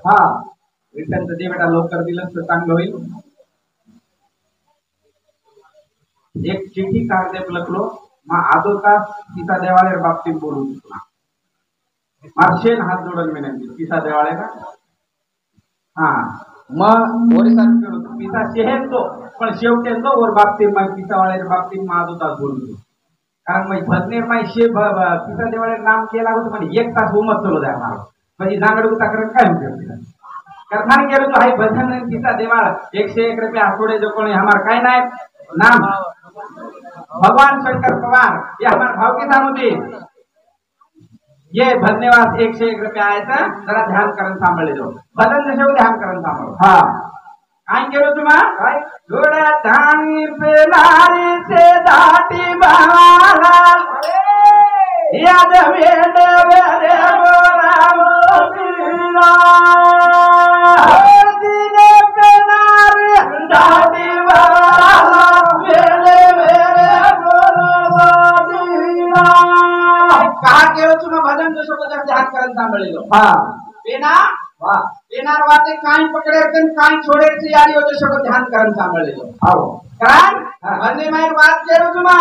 हा रिटर्न दे बेटा लवकर दिलं तर चांगलं होईल. एक चिठ्ठी कागदे लखलो मग आधो तास पिता देवाळेर बाबतीत बोलू तुला मार्शेन हात जोडून विनंती पिता देवाळे ना हा मग ओरिसा पिता शेहेन तो पण शेवटे तो वर बाबतीत मग पिता वाळेर बाबतीत मग आधो तास बोलू कारण मग भजनेर माय शे पिता देवाळे नाम केला होतं पण एक तास उमत चलो द्या मला म्हणजे नागडू तक्रार काय म्हणते कारण केलं तो हाय भजन पिता देवाळ 101 रुपया आठवडे जो कोणी हमार काय नाही नाम भगवान शंकर पवार ये हमारे भाव की नाम होती ये धन्यवाद 101 रुपया आए थे जरा ध्यान करन सांभाळे जो भजन जसे ध्यान करन सांभाळो हा काय केलं तुम्हा काय थोडा धानी पे नारी से दाटी बाला याद वेड वेरे राम पीला दिने पे नारी दाटी बाला वेड वेरे पीला कहा केलं तुम्हा भजन जसे ध्यान करन सांभाळे हा पेना वाह पेनार वाते काई पकड़े कन काई छोड़े से यारी होते सको ध्यान करन सांभाळे जो आओ कारण भन्ने माई बात केरो तुमा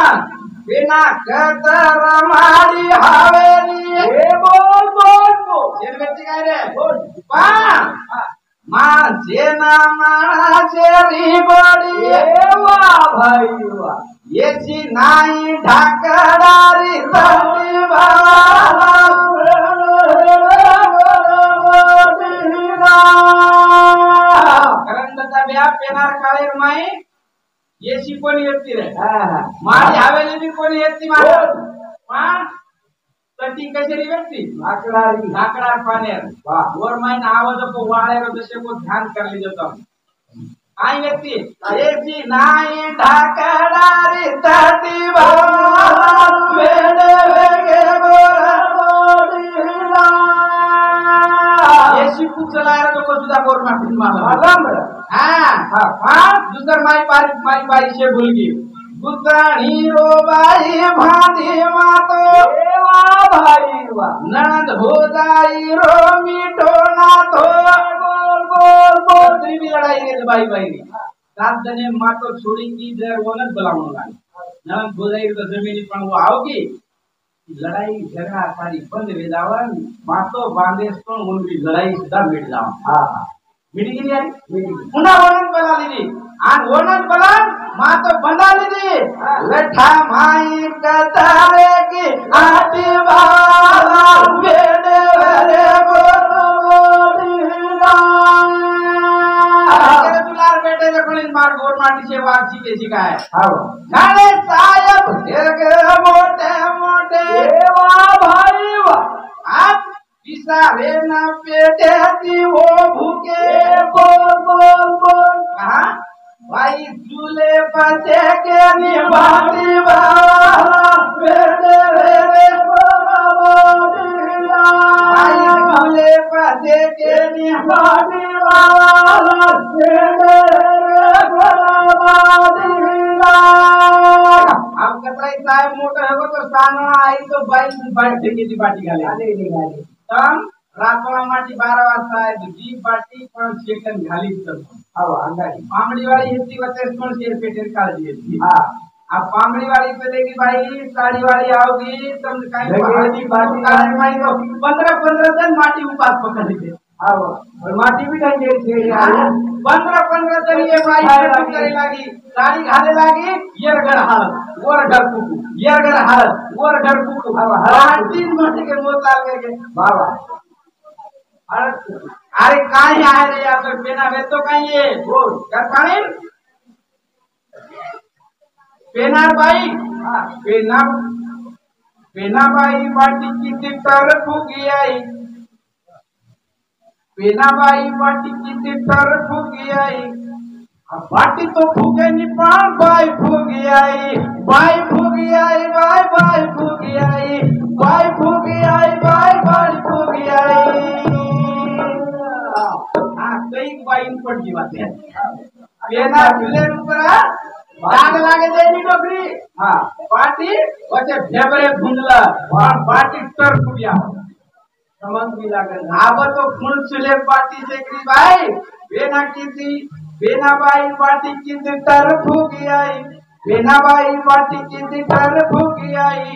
पेना कतर मारी हवेली ए बोल बोल बोल जेन व्यक्ति काय रे बोल पा मां जेना माणा चेरी बडी ए वाह भाई वाह येची नाही ढाकडारी तळी बाला पेनार काळेर माई येशी कोणी येती रे माझी हवेली भी कोणी येती माझ तटी कशेरी व्यक्ति लाकडार पानेर वर माईन आवाज को वाळेर जसे को ध्यान करली जतो काय व्यक्ति येशी नाही ढाकडारी तटी बाला वेड वेगे गोरा मोडीला येशी कुचलायर तो सुद्धा गोर माफिन माला हाँ दूसर माई बारी से भूल गई गुत्राणी रो बाई भांधी मातो एवा भाई वा ननद हो जाई रो मीठो ना तो बोल बोल बोल त्रिवी लड़ाई रे बाई बाई सात जने मातो छोड़ी की जर वनत बलावण लागे ननद हो जाई तो जमीनी पण वो आओगी लड़ाई झगड़ा सारी बंद वे जावन मातो बांधेस तो उनकी लड़ाई सुद्धा मिट जाव हां मिटी गेली आहे पुन्हा वनत बला दिली आणि वनत बला मातो बंदा दिली लठा माई कतारे की आटी वाला बेडे रे बोलीला अरे तुलार बेटे जखणी मार गोर माटी से वाची केसी काय हाव गाणे साहेब हे मोठे मोठे वा भाई वा आप पिसारे ना पेटे ती वो भूखे बोल बोल बोल कहा भाई झूले पचे के निभाती वाला पेटे रे बोलीला भाई झूले पचे के निभाती वाला पेटे रे बोलीला अब कतराई साहेब मोठा है तो साना आई तो बाई बैठ की बाटी गाले आले निघाले तम रातोळा माटी 12 वाजता आहे जी पाटी पण सेकंड घाली चलतो हाव अंगारी पामडी वाली हेती वते पण शेर पेटेर काळजी घेतली हां अब पामडी वाली पे लेगी भाई साड़ी वाली आओगी तुम काई पाटी पाटी काले माई को 15 दिन माटी उपास पकड़ के हाव और माटी भी नहीं दे छे 15 दिन ये भाई करे लागी साड़ी घाले लागी येरगड़ हाल वर घर कुकू येरगड़ हाल वर घर कुकू हाव हर दिन माटी के मोताल के बाबा अरे काय आहे रे यार तो पेना वेतो काय ये बोल कर पाणी पेनार बाई पेना बाई पाटी किती तर फुगी आई पेना बाई पाटी किती तर फुगी आई पाटी तो फुगे नि पान बाई फुगी आई बाई फुगी आई बाई बाई फुगी आई बाई फुगी आई बाई बाई फुगी आई कई बाइन पड़ की बात है पेना चुले ऊपर दाग लागे देनी डोकरी हां पाटी वचे फेबरे भुंजला और पाटी तर फुगिया समझ भी लागे आब तो फुल चुले पाटी से करी भाई पेना कीती पेना बाई पाटी कीती तर फुगी आई बेनाबाई पाटी की दिटर फूकी आई,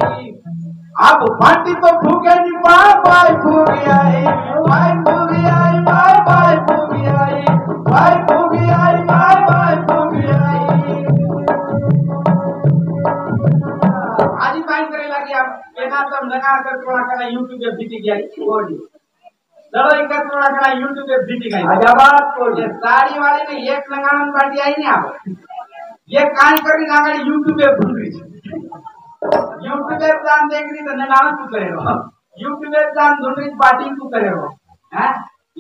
अब पाटी तो फूके नहीं बाय फूकी आई, बाय फूकी आई, बाय फूकी आई, बाय फूकी आई, बाय फूकी आई। आज काय करे लगी अब बेना तम लगा कर थोड़ा कना यूट्यूब पे बीटी गया ओडी चलो एक थोड़ा कना यूट्यूब पे बीटी गई अजाबात को ये साड़ी वाले ने एक लगान पार्टी आई नहीं आप ये कान करके नागड़ी यूट्यूब पे भूल रही यूट्यूब पे जान देख रही तो नगान तू करे हो यूट्यूब पे जान ढूंढ रही पार्टी तू करे हो हैं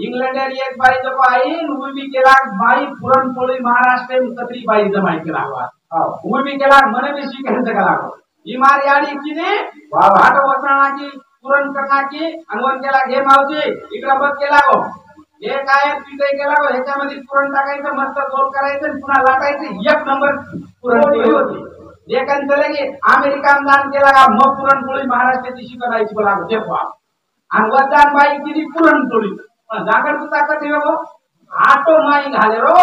इंग्लैंड एक बारी जब आई वो भी केला भाई पुरन पोली महाराष्ट्र में कतरी बाई जमाई केला वो भी केला मने भी सीखे सकला ही मारी आडी किने भाट वसणा की पुरण करना की अंगवन केला घे मावजी इकडे बघ केला गो हे काय पिठे केला गो ह्याच्यामध्ये पुरण टाकायचं मस्त गोल करायचं पुन्हा लाटायचं एक नंबर पुरण केली होती एकान चले की अमेरिका दान केला का मग पुरणपोळी महाराष्ट्राची शिकवायची बोला देखो आणि वरदान बाई किती पुरणपोळी पण जागर तू ताकद आहे गो आटो माई घाले रो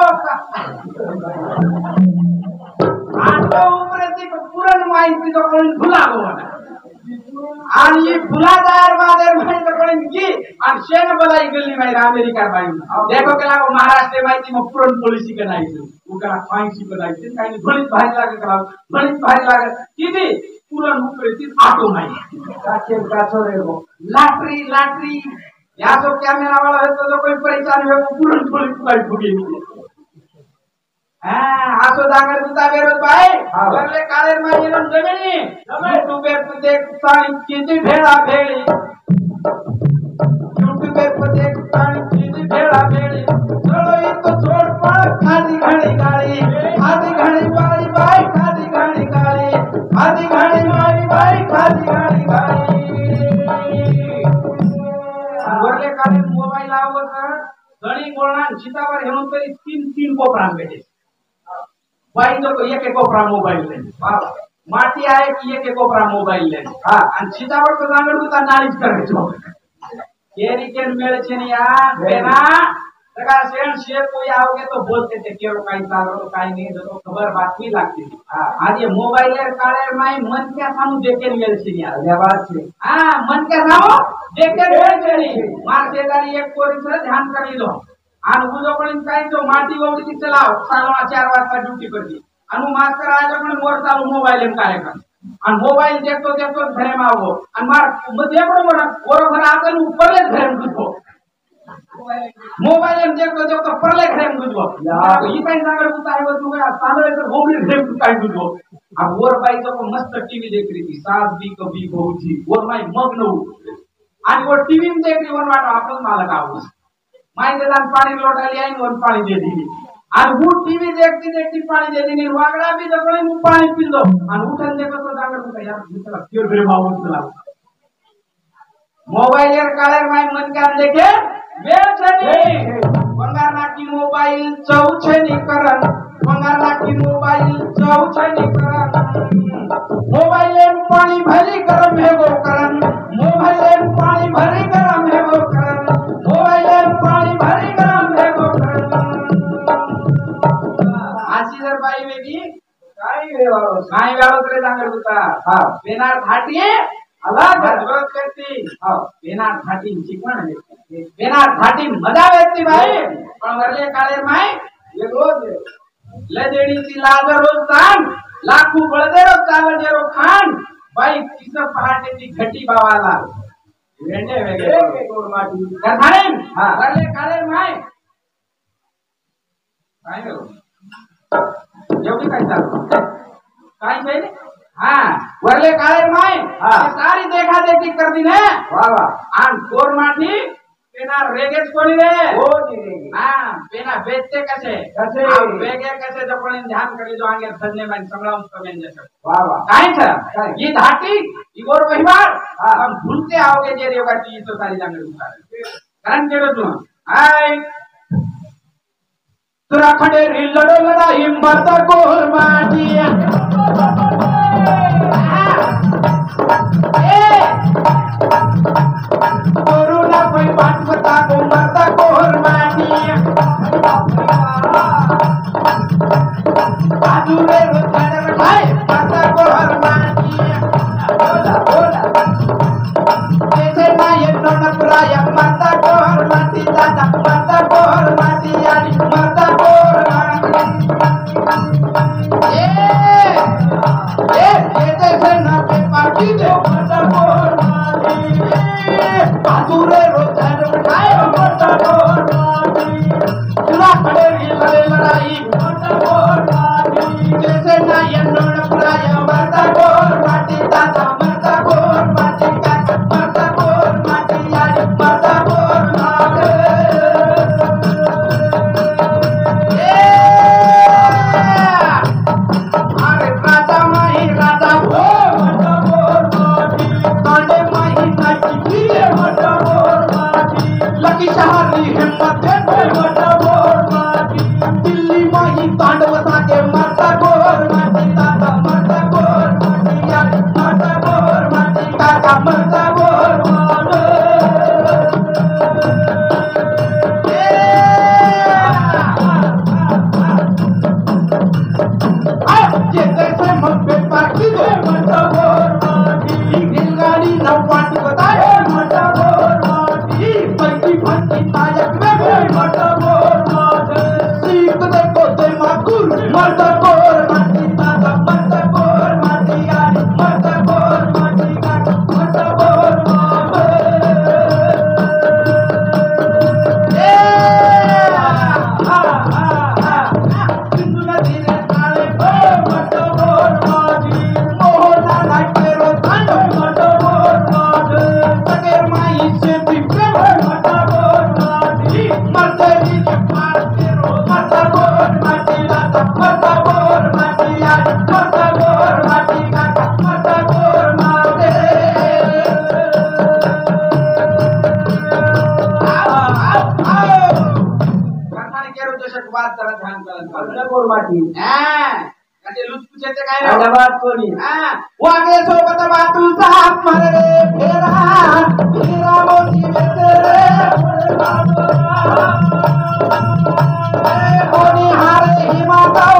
आटो ऊपर ते पुरण माई ती तो कोण भुला गो आणि फुलादार बादर भाई तो कोण की आणि शेन बलाई गल्ली माई अमेरिका बाई देखो केला गो महाराष्ट्र माहिती मग पुरणपोळी शिकवायची उकरा फाइन शिकवायची काही गणित भारी लागे करा गणित भारी लागे किती पुरण ऊपर ती आटो माई काचो रे गो लाटरी लाटरी या जो कैमरा वाला है तो जो कोई परेशान है वो पुरणपोळी फुलाई फुगी आसो दागर दुता बेरोज भाई बरले काळेर माईन जमिनी यूट्यूब पे देख साणी किती भेळा भेळी यूट्यूब पे देख साणी किती भेळा भेळी चलो इतो छोड़ पड़ खादी घणी गाड़ी खादी घणी बाई बाई खादी घणी गाड़ी खादी घणी माई बाई खादी घणी गाड़ी बरले काळेर मोबाईल आवत घणी बोलना सीतावर हेणून तरी तीन तीन कोपरान भेटे बाई तो एक एक कोपरा मोबाइल ले माटी आहे की एक एक कोपरा मोबाइल ले हां आणि सीतावर तो जांगड होता नाळीच करायचो केरी केन मेळ छे ने या बेना लगा सेन शेर कोई आओगे तो बोलते थे केरो काई चाल रो काई नहीं तो खबर बातमी लागती हां आज ये मोबाइल एर काळे माई मन क्या सामू देखेन मेळ छे या ले बात छे हां मन क्या सामू देखेन मेळ छे मार शेजारी एक कोरी से ध्यान करी लो आणि उजो पण काय तो माटी ववडी चलाव सालवा 4 वाजता ड्यूटी करती आणि मास्टर आज पण वर चालू मोबाईल एम कार्यक्रम आणि मोबाईल देखतो देखतो घरे मावो आणि मार मध्ये बरोबर बरोबर आपण उपरले घरे गुजबो मोबाईल एम देखतो देखतो परले घरे गुजबो ही काय सांगड होता आहे तू काय सालवे तर होबडी घरे काय गुजबो अब वर बाई तो मस्त टीव्ही देख रही थी सास भी कभी बहू थी वर माई मग्न आणि वो टीव्ही में देख रही वर वाटो आपण मालक आहोत माई दान पानी लोटाली आई और पानी दे दी और वो टीवी देखती देखती पानी दे दी वागड़ा भी जबड़े मु पानी पी लो और उठन देखो तो जागर को यार दूसरा फिर फिर बाबू चला मोबाइल यार कालर माई मन का देखे बेचनी बंगारना की मोबाइल चौछनी करन बंगारना की मोबाइल चौछनी करन मोबाइल में पानी भरी गरम है वो करन मोबाइल में पानी भरी गरम है वो करन मोबाइल में पानी भरी गरम है वो करन आशीर्वाद बाई वेगी काय वालो करे जांगर होता हां बेनार घाटी अलग रोज करती हां बेनार घाटी चिकण है बेनार घाटी मजा वेती भाई पण वरले काळे माई ये रोज ले देडी ती लाज रोज तान लाखू बळदेरो चावजेरो खान बाई किस पहाटे ती घटी बावाला वेंडे वेगे कोर माटी गधाई हां वरले काळे माई काय हो एवढी काय चालू काय चाहिए हां वरले काळे माई सारी देखा देखी कर दी ने वाह वाह आन कोर माटी पेना रेगेस कोणी रे हो नी रेगे हां पेना बेचते कसे कसे वेगे कसे जो कोणी ध्यान करली जो आगे सजने में संगलाम कमेन जैसे वाह वाह काय छ ये धाटी इगोर महिवार हम भूलते आओगे जे रेगा ती तो सारी जांगड़ उतार कारण केडो तू हाय तुरा खडे रिलडो लडा हिम्मत कोर माटी कोरोना कोई बात बता को मरता कोर माटी आदुरे रोजाने रखाय सोबत बातूचा हात मारे फेरा फेरा मोठी कोणी हारे ही माता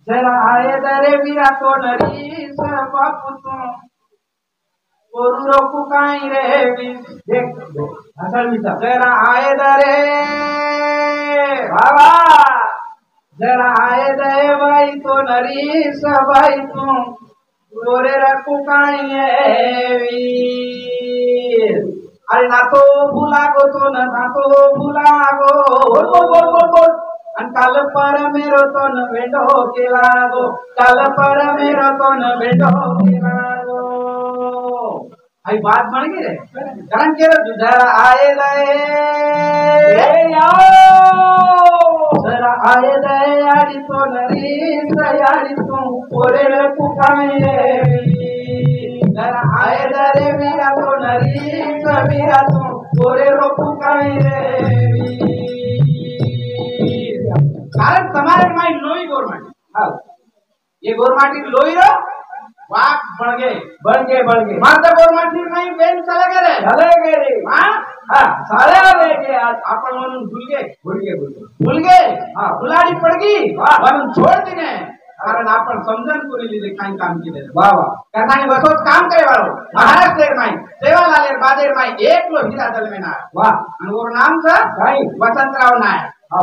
जरा आए दरे वीरा तो नरी बापू तू रोकू काई रे देख जरा आए दरे बाबा जरा आए दे भाई तो नरी भाई तू गोरे रखू काई अरे ना तो भूला गो तो ना तो भूला गो बोल काल पर मेरो तो न भेटो केला गो काल पर मेरो तो न भेटो केला गो आई बात बन गई रे कारण के जरा आए जरा आए आड़ी तो नरी सयाड़ी तू ओरे पुकाई जरा आए रे वीरा तो नरी वीरा तू ओरे रो पुकाई कारण तुम्हारे माई लोई गोरमाटी हाँ ये गोरमाटी लोई रो वाक बढ़ गए माता गोरमाटी माई बेन चले गए हाँ हाँ सारे लेके आज अपन मन भूल गए हाँ बुलाड़ी पड़ गई मन छोड़ देने कारण आपण समजन कोणी लिहिले काही काम केले वाह कारण बसोत काम करे वालो महाराष्ट्र माई सेवालालेर बादेर माई एकलो हिरा दलमेना वाह आणि वर नाम छ काही वसंतराव नायक हो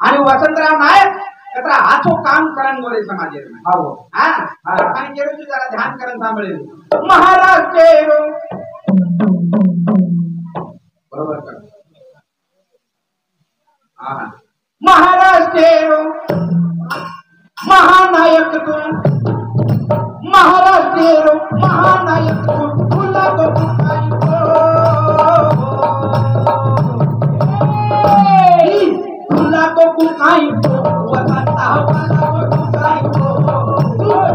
आणि वसंतराव नायक कतरा आछो काम करन गोरे समाजेर में हो हां आणि केरो जरा ध्यान करन सांभळे महाराष्ट्र बरोबर कर हां महाराष्ट्र महानायक तू महाराष्ट्र महानायक तू फुला को कुकाई को वसंता वाला को कुकाई को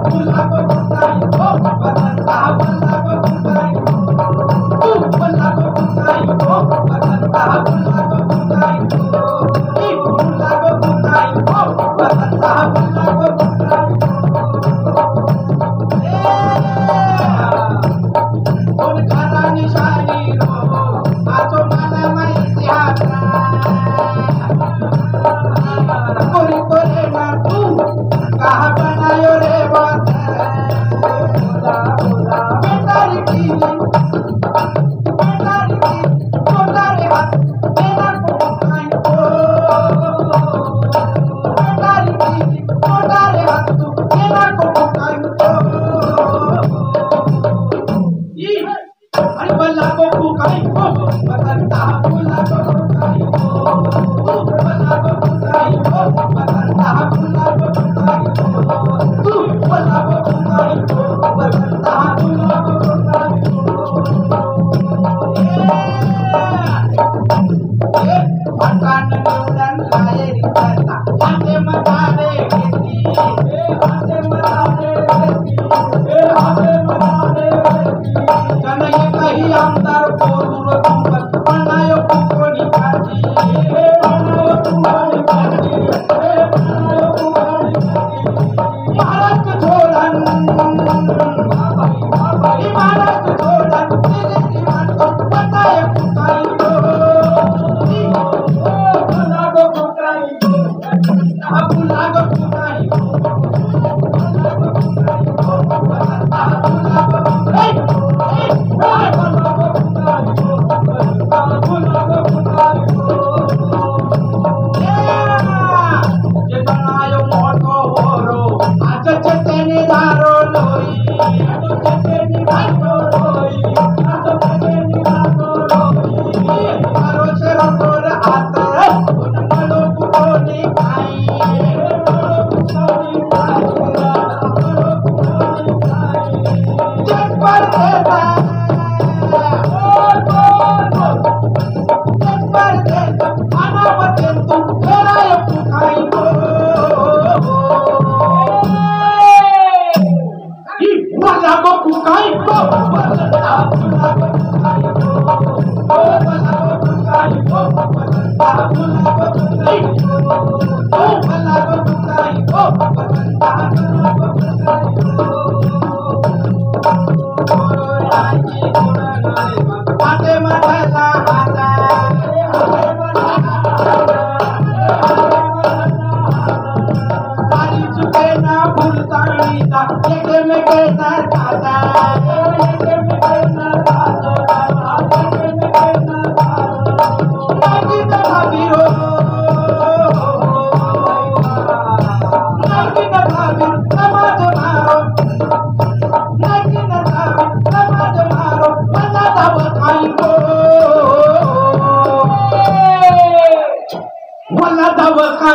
फुला को कुकाई को वसंता वाला को कुकाई को फुला को कुकाई को वसंता वाला को कुकाई को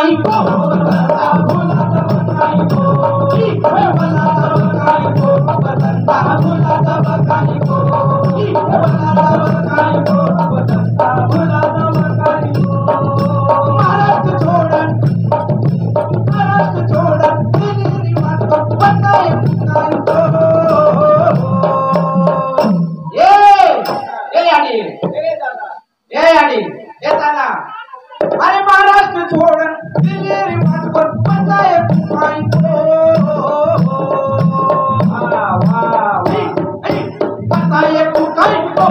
काही को वसंता भुला तब काही को भला तब काही को वसंता भुला तब काही को भला तब काही को वसंता भुला तब काही को महाराष्ट्र छोड़न तेरी बात को बताए काही को ये दादा अरे महाराष्ट्र छोड़ दिल्ली मत पर बताए कुकाई को वाह वाह बताए कुकाई को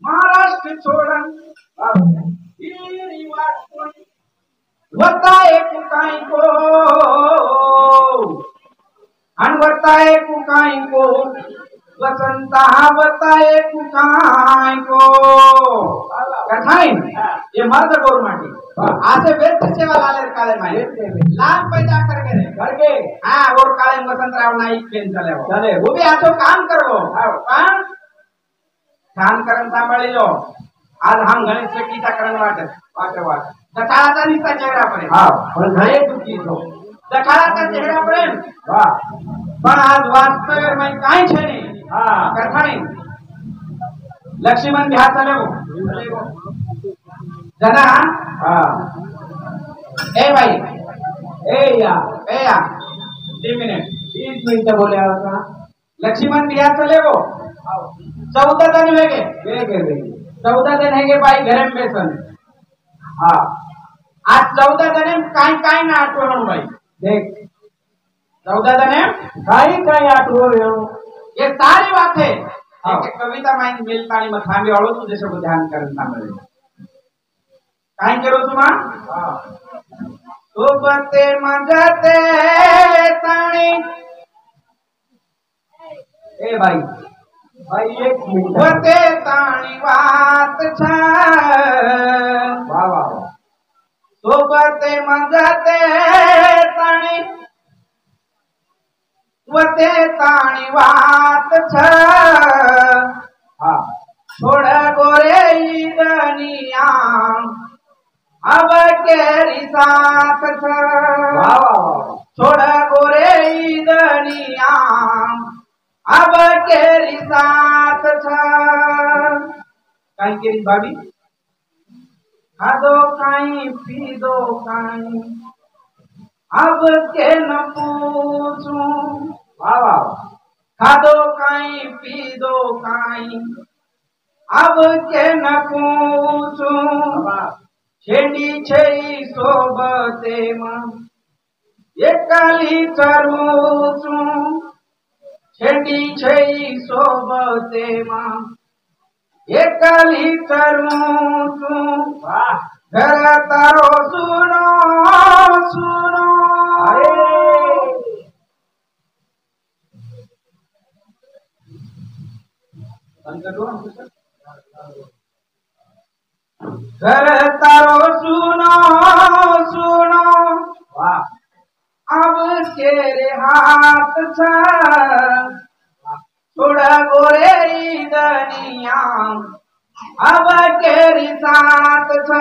महाराष्ट्र छोड़न बताए कुकाई को बताए कुकाई को वसंता बताए कुकाई को कथाइन ये मर्द गोरमाटी आसे वेद सेवा लाले काले माये लाख पैदा करके हाँ और काले वसंतराव नाईक पेन चले वो भी आसो काम करो काम करन सांभाळी लो आज हम गणेश चक्कीचा करण वाटत दखाळाचा निस्ता चेहरा पडे हा पण घणे दुखी छो दखाळाचा चेहरा पडे वाह पण आज वास्तव में काई छे नहीं हां कथाणी लक्ष्मण बिहार चले जना हां ए भाई ए या 3 मिनट बोले का लक्ष्मण बिहार चले वो 14 दिन वेगे 14 दिन है भाई घर में बेसन हाँ आज 14 दिन काय ना आठवण भाई देख 14 दिन काय आठवण ये सारी बात है एक कविता माइन मिलतानी में थांबी वालो तू जैसे को ध्यान करन सांभळे काय करो तुमा हां सोबते मजते ताणी ए भाई एक मिनिट वते ताणी वात छ वाह वाह सोबते मजते ताणी वते ताणी वात छ हाँ छोड़ गोरे दुनिया अब केरी साथ छ वाह वाह छोड़ गोरे दुनिया अब केरी साथ छ काई केरी भाभी खादो काई पीदो काई अब के न पूछूं वाह वाह खादो काई पीदो काई अब के न पूछूं छेड़ी छई सोबते मां एकली चरूचूं छेड़ी छई सोबते मां एकली चरूचूं घर तारो सुनो सुनो घर तारो सुनो सुनो अब तेरे हाथ छ छोड़ गोरे दुनिया अब तेरी साथ छ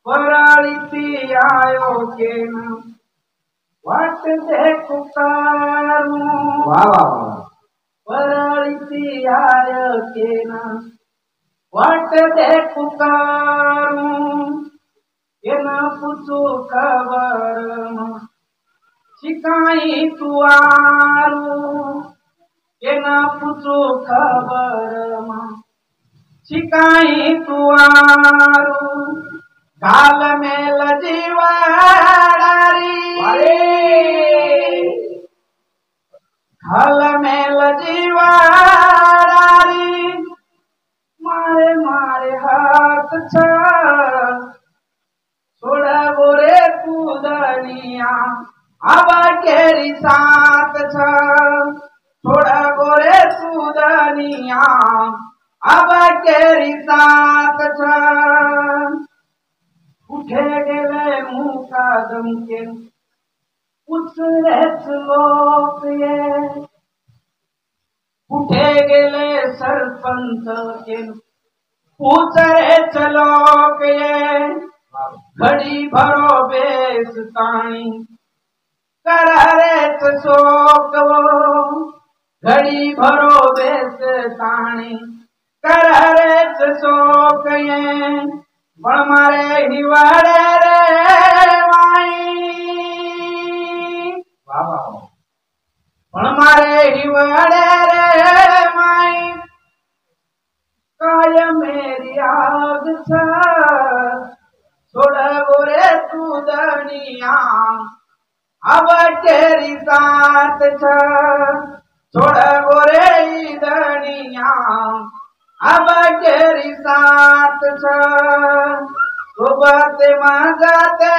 पराली आयो के न वाट देखो कारू वाह वाह पराली आयो के न वाट देखो कारू ये न पूछो खबर शिकाई तुआरू ये न पूछो खबर शिकाई तुआरू गाल में लजीवाड़ी गाल में लजीवाड़ी मारे मारे हाथ छ सुदनिया अब केरी साथ छ छोड़ गोरे सुदनिया अब केरी साथ छ उठे गेले मुकादम के उचरेच लोक ये उठे गेले सरपंच के उचरेच लोक ये घड़ी भरो बेस ताणी करारेच शोक वो घड़ी भरो बेस ताणी करारेच शोक ये पण मारे हिवाड़े रे माई पण मारे हिवाड़े रे माई काय मेरी आग छ छोड़ गोरे तू दनिया अब तेरी साथ छ छोड़ गोरे दनिया अब तेरी साथ छ सोबत मागते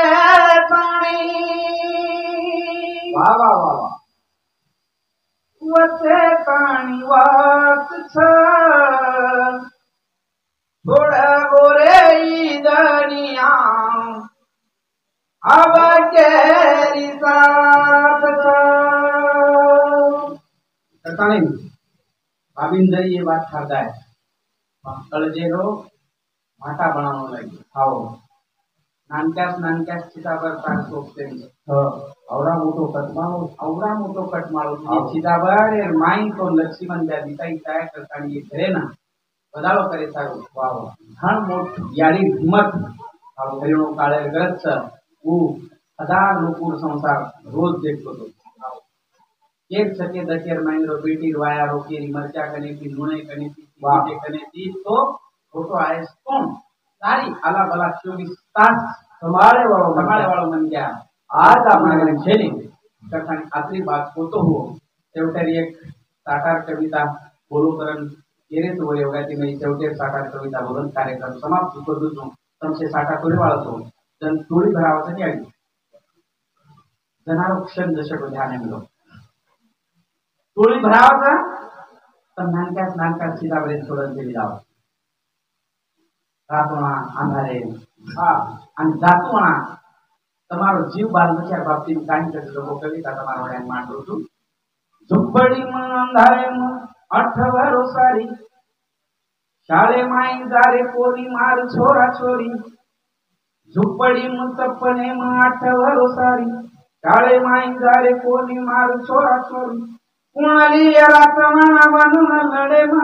पाणी वाह वाह वाह वसे पाणी वात छ छोड़ गोरे दनिया अब केरी साथ छ कताणी भाभिंदर ये बात करता है कळजेरो माटा बनावनो लागी खाओ नानक्यास चिताबर तार सोपते औरा मोटो कटमाळो ये चिताबर ए माई तो लक्ष्मण द्या दिता इता करतानी ये करे ना बदालो करे सारो वाव घण मोट याडी हिम्मत आओ हरिणो काळे गरज ऊ हजार लोकोर संसार रोज देखतो तो एक सके दकेर मांगरो बेटी वाया रोकेरी मरचा कने की नुणे कने की वाटे कने दी तो फोटो आए कौन सारी आला बला 24 तास संभाळे वाळो मन गया आज आपल्याकडे छेली कथानी आखरी बात होतो हो शेवटी एक साकार कविता बोलूकरण केरेच वर योगाची मी शेवटी साकार कविता बोलून कार्यक्रम समाप्त करू दो तुमचे साकार करू वाळतो जन थोडी भरावासाठी आली जनारो क्षण दशक ध्यान मिलो टोळी भरावाचा तर नानक्यास सीताबळे सोडून दिली जाव रातो ना अंधारे आणि जातो म्हणा તમારો જીવ બાળ બચાર બાપતી કાઈ કરી લોકો કવિતા તમારો વડે માંડું છું ઝુંપડી માં અંધારે માં 8 વરો સારી શાળે માઈ જારે કોરી માર છોરા છોરી ઝુંપડી માં સપને માં 8 વરો સારી શાળે માઈ જારે કોરી માર છોરા છોરી कुणाली रातमाना बनून लढे मा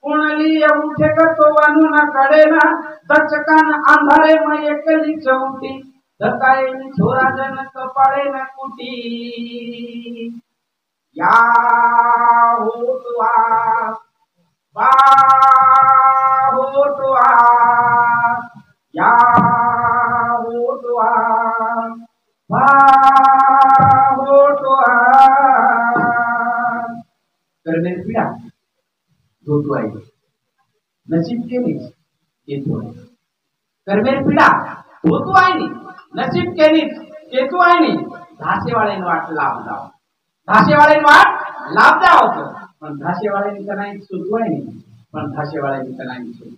कुणाली उठे तो बनून कडे ना दचकान अंधारे मा एकली चौटी दकाये छोरा जन कपाळे न कुटी या होतवा बा होतवा या होतवा बा होतवा करने पीड़ा दो तो आई नसीब के नीच ये तो है करने पीड़ा दो तो आई नहीं नसीब के नीच ये तो आई नहीं धासे वाले ने वाट लाभ दाओ धासे वाले ने वाट लाभ दाओ तो पण धासे वाले ने कनाई सुधो आई नहीं पण धासे वाले ने कनाई सुधो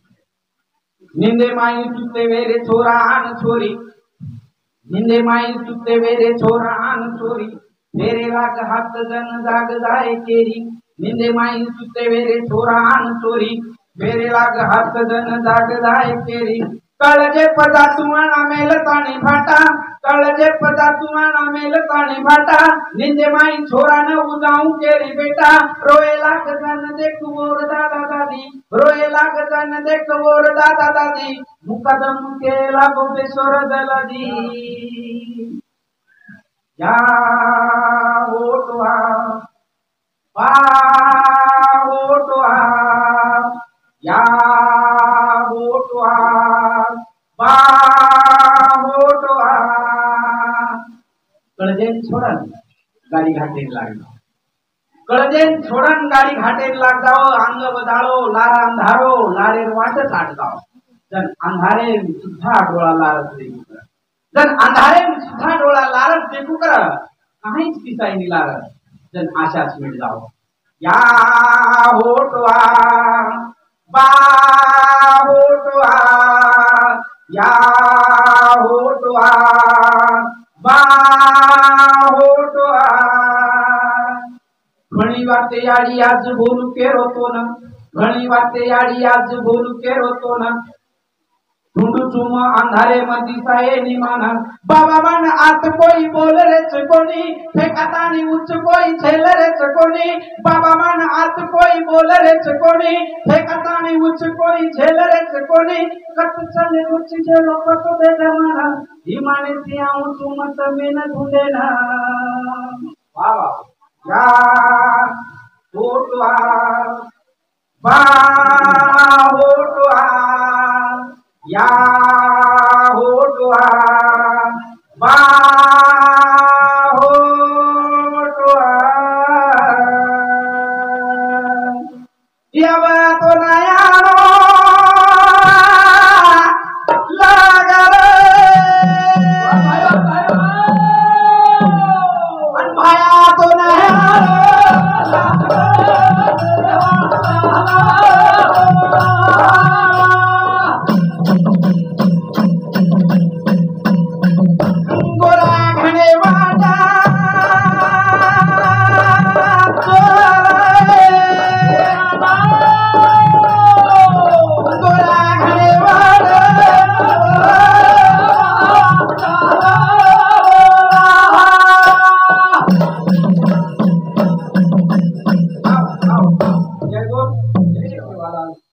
निंदे माई तुते वेरे छोरा आन छोरी निंदे माई तुते वेरे छोरा आन छोरी मेरे लाग हाथ जन जाग जाए केरी निंदे माई सुते वेरे छोरा आन चोरी मेरे लाग हाथ जन जाग जाए केरी कळजे पदा तुवाना मेल ताणी भाटा कळजे पदा तुवाना मेल ताणी भाटा निंदे माई छोरा न उजाऊ केरी बेटा रोए लाग जन देख मोर दादा दादी रोए लाग जन देख मोर दादा दादी मुकदम के लागो बेसोर दलदी या होतवा बा होतवा या होतवा बा होतवा कळजेन छोडन गाडी घाटेन लागलो कळजेन छोडन गाडी घाटेन लाग जाओ अंग बदाळो लारा अंधारो लारेर वाटच आटगाव जन अंधारे सुद्धा डोळा लारत रे जन अंधारे में सुधा डोला लारत देखू कर कहीं पिसाई नहीं लारत जन आशा मिट जाओ या होटवा बा होटवा या होटवा बा होटवा घणी वाते याडी आज बोलू केरो तो ना घणी वाते याडी आज बोलू केरो तो ना ढूंढू चुम अंधारे में दिसाए निमाना बाबा मन आत कोई बोल रे चकोनी फेकातानी उच्च कोई छेल रे चकोनी बाबा मन आत कोई बोल रे चकोनी फेकातानी उच्च कोई छेल रे चकोनी कत चले उच्च जे लोक तो दे जमाना हिमाने सियाऊ तुम तमे न ढूंढे ना बाबा या होटवा बा होटवा या होटवा बा